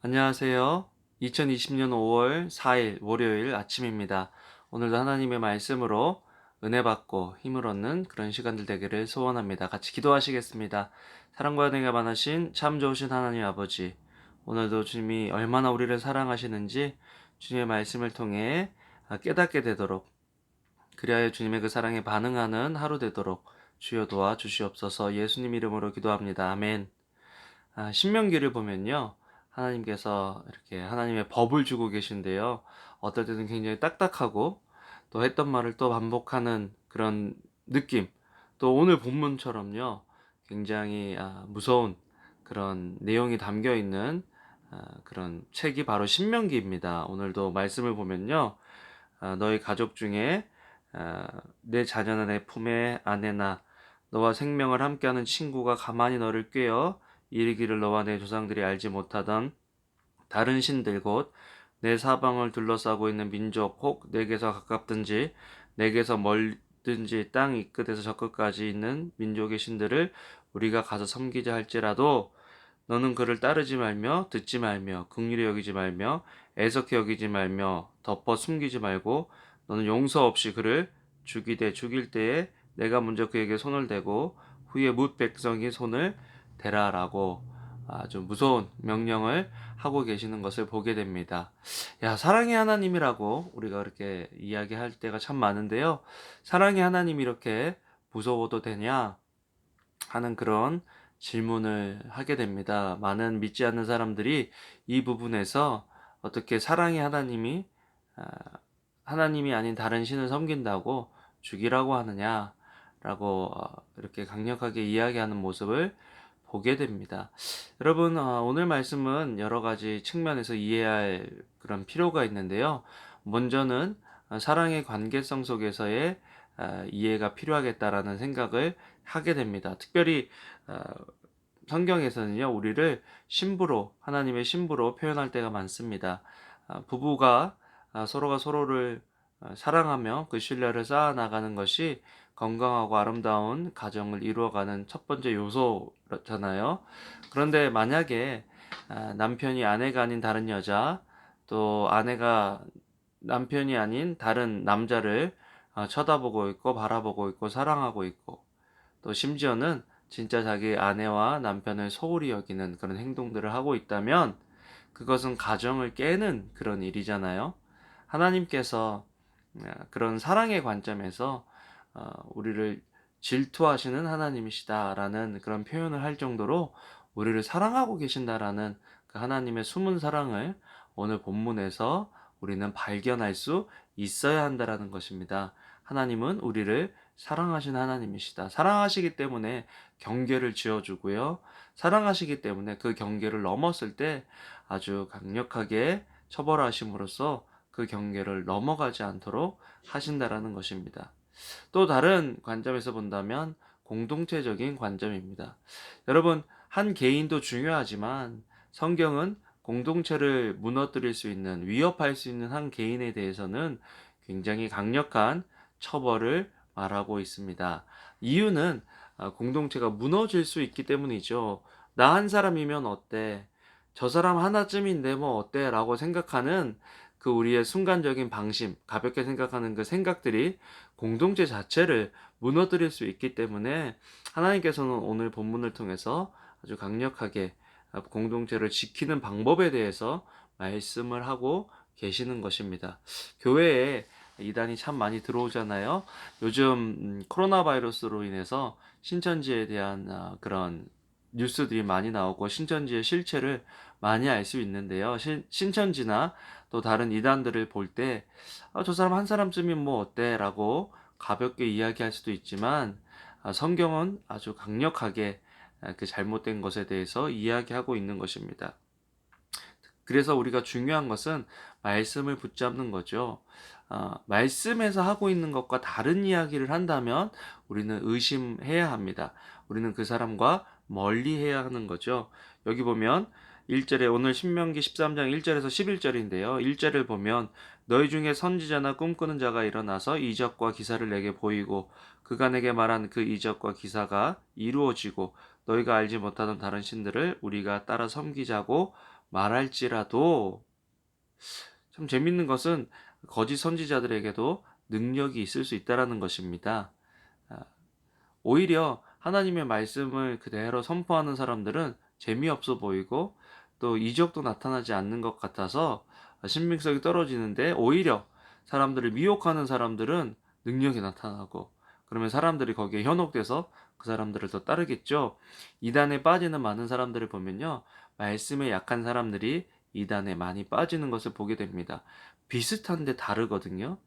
안녕하세요. 2020년 5월 4일 월요일 아침입니다. 오늘도 하나님의 말씀으로 은혜 받고 힘을 얻는 그런 시간들 되기를 소원합니다. 같이 기도하시겠습니다. 사랑과 은혜가 많으신 참 좋으신 하나님 아버지, 오늘도 주님이 얼마나 우리를 사랑하시는지 주님의 말씀을 통해 깨닫게 되도록, 그리하여 주님의 그 사랑에 반응하는 하루 되도록 주여 도와주시옵소서. 예수님 이름으로 기도합니다. 아멘. 신명기를 보면요, 하나님께서 이렇게 하나님의 법을 주고 계신데요. 어떨 때는 굉장히 딱딱하고 또 했던 말을 또 반복하는 그런 느낌. 또 오늘 본문처럼요, 굉장히 무서운 그런 내용이 담겨 있는 그런 책이 바로 신명기입니다. 오늘도 말씀을 보면요, 너희 가족 중에 내 자녀나 내 품에 아내나 너와 생명을 함께하는 친구가 가만히 너를 꾀어 이르기를 너와 내 조상들이 알지 못하던 다른 신들 곧 내 사방을 둘러싸고 있는 민족 혹 내게서 가깝든지 내게서 멀든지 땅 이 끝에서 저 끝까지 있는 민족의 신들을 우리가 가서 섬기자 할지라도 너는 그를 따르지 말며 듣지 말며 긍휼히 여기지 말며 애석히 여기지 말며 덮어 숨기지 말고 너는 용서 없이 그를 죽이되 죽일 때에 내가 먼저 그에게 손을 대고 후에 뭇 백성이 손을 대라라고 아주 무서운 명령을 하고 계시는 것을 보게 됩니다. 야, 사랑의 하나님이라고 우리가 그렇게 이야기할 때가 참 많은데요. 사랑의 하나님이 이렇게 무서워도 되냐 하는 그런 질문을 하게 됩니다. 많은 믿지 않는 사람들이 이 부분에서 어떻게 사랑의 하나님이 아, 하나님이 아닌 다른 신을 섬긴다고 죽이라고 하느냐라고 이렇게 강력하게 이야기하는 모습을 보게 됩니다. 여러분, 오늘 말씀은 여러 가지 측면에서 이해해야 할 그런 필요가 있는데요. 먼저는 사랑의 관계성 속에서의 이해가 필요하겠다라는 생각을 하게 됩니다. 특별히 어, 성경에서는요, 우리를 신부로, 하나님의 신부로 표현할 때가 많습니다. 부부가 서로가 서로를 사랑하며 그 신뢰를 쌓아나가는 것이 건강하고 아름다운 가정을 이루어가는 첫 번째 요소잖아요. 그런데 만약에 남편이 아내가 아닌 다른 여자, 또 아내가 남편이 아닌 다른 남자를 쳐다보고 있고 바라보고 있고 사랑하고 있고 또 심지어는 진짜 자기 아내와 남편을 소홀히 여기는 그런 행동들을 하고 있다면 그것은 가정을 깨는 그런 일이잖아요. 하나님께서 그런 사랑의 관점에서 우리를 질투하시는 하나님이시다라는 그런 표현을 할 정도로 우리를 사랑하고 계신다라는 그 하나님의 숨은 사랑을 오늘 본문에서 우리는 발견할 수 있어야 한다라는 것입니다. 하나님은 우리를 사랑하신 하나님이시다. 사랑하시기 때문에 경계를 지어주고요. 사랑하시기 때문에 그 경계를 넘었을 때 아주 강력하게 처벌하심으로써 그 경계를 넘어가지 않도록 하신다라는 것입니다. 또 다른 관점에서 본다면 공동체적인 관점입니다. 여러분, 한 개인도 중요하지만 성경은 공동체를 무너뜨릴 수 있는, 위협할 수 있는 한 개인에 대해서는 굉장히 강력한 처벌을 말하고 있습니다. 이유는 공동체가 무너질 수 있기 때문이죠. 나 한 사람이면 어때? 저 사람 하나쯤인데 뭐 어때? 라고 생각하는 그 우리의 순간적인 방심, 가볍게 생각하는 그 생각들이 공동체 자체를 무너뜨릴 수 있기 때문에 하나님께서는 오늘 본문을 통해서 아주 강력하게 공동체를 지키는 방법에 대해서 말씀을 하고 계시는 것입니다. 교회에 이단이 참 많이 들어오잖아요. 요즘 코로나 바이러스로 인해서 신천지에 대한 그런 뉴스들이 많이 나오고 신천지의 실체를 많이 알 수 있는데요. 신천지나 또 다른 이단들을 볼 때, 저 사람 한 사람쯤이면 뭐 어때? 라고 가볍게 이야기할 수도 있지만, 성경은 아주 강력하게 그 잘못된 것에 대해서 이야기하고 있는 것입니다. 그래서 우리가 중요한 것은 말씀을 붙잡는 거죠. 말씀에서 하고 있는 것과 다른 이야기를 한다면 우리는 의심해야 합니다. 우리는 그 사람과 멀리 해야 하는 거죠. 여기 보면 1절에 오늘 신명기 13장 1절에서 11절인데요. 1절을 보면 너희 중에 선지자나 꿈꾸는 자가 일어나서 이적과 기사를 내게 보이고 그가 내게 말한 그 이적과 기사가 이루어지고 너희가 알지 못하던 다른 신들을 우리가 따라 섬기자고 말할지라도 참 재밌는 것은 거짓 선지자들에게도 능력이 있을 수 있다라는 것입니다. 아, 오히려 하나님의 말씀을 그대로 선포하는 사람들은 재미없어 보이고 또 이적도 나타나지 않는 것 같아서 신빙성이 떨어지는데, 오히려 사람들을 미혹하는 사람들은 능력이 나타나고, 그러면 사람들이 거기에 현혹돼서 그 사람들을 더 따르겠죠. 이단에 빠지는 많은 사람들을 보면요, 말씀에 약한 사람들이 이단에 많이 빠지는 것을 보게 됩니다. 비슷한데 다르거든요.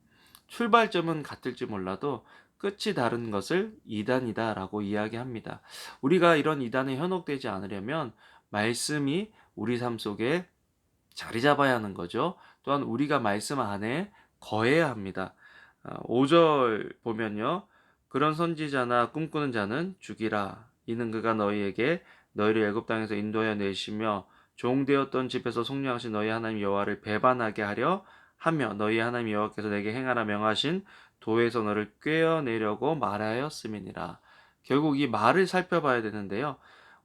출발점은 같을지 몰라도 끝이 다른 것을 이단이다라고 이야기합니다. 우리가 이런 이단에 현혹되지 않으려면 말씀이 우리 삶 속에 자리 잡아야 하는 거죠. 또한 우리가 말씀 안에 거해야 합니다. 5절 보면요. 그런 선지자나 꿈꾸는 자는 죽이라. 이는 그가 너희에게 너희를 애굽 땅에서 인도하여 내시며 종되었던 집에서 속량하신 너희 하나님 여호와를 배반하게 하려 하며 너희 하나님 여호와께서 내게 행하라 명하신 도에서 너를 꿰어내려고 말하였음이니라. 결국 이 말을 살펴봐야 되는데요.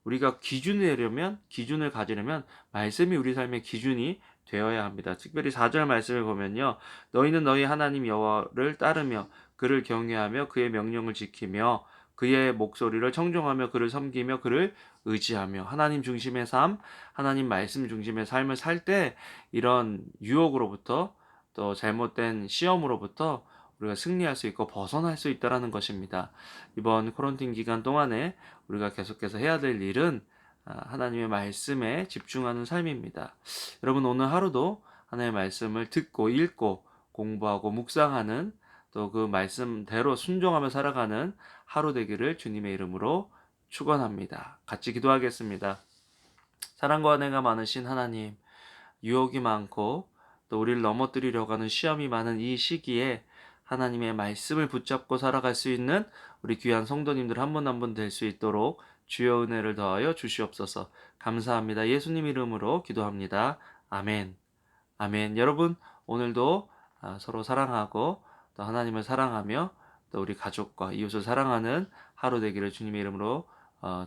우리가 기준을 가지려면 말씀이 우리 삶의 기준이 되어야 합니다. 특별히 4절 말씀을 보면요. 너희는 너희 하나님 여호와를 따르며 그를 경외하며 그의 명령을 지키며 그의 목소리를 청종하며 그를 섬기며 그를 의지하며, 하나님 중심의 삶, 하나님 말씀 중심의 삶을 살 때 이런 유혹으로부터 또 잘못된 시험으로부터 우리가 승리할 수 있고 벗어날 수 있다라는 것입니다. 이번 코런틴 기간 동안에 우리가 계속해서 해야 될 일은 하나님의 말씀에 집중하는 삶입니다. 여러분, 오늘 하루도 하나님의 말씀을 듣고 읽고 공부하고 묵상하는, 또 그 말씀대로 순종하며 살아가는 하루 되기를 주님의 이름으로 축원합니다. 같이 기도하겠습니다. 사랑과 은혜가 많으신 하나님, 유혹이 많고 또 우리를 넘어뜨리려고 하는 시험이 많은 이 시기에 하나님의 말씀을 붙잡고 살아갈 수 있는 우리 귀한 성도님들 한 분 한 분 될 수 있도록 주여 은혜를 더하여 주시옵소서. 감사합니다. 예수님 이름으로 기도합니다. 아멘. 아멘. 여러분, 오늘도 서로 사랑하고 또 하나님을 사랑하며 또 우리 가족과 이웃을 사랑하는 하루 되기를 주님의 이름으로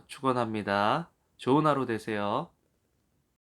축원합니다. 좋은 하루 되세요.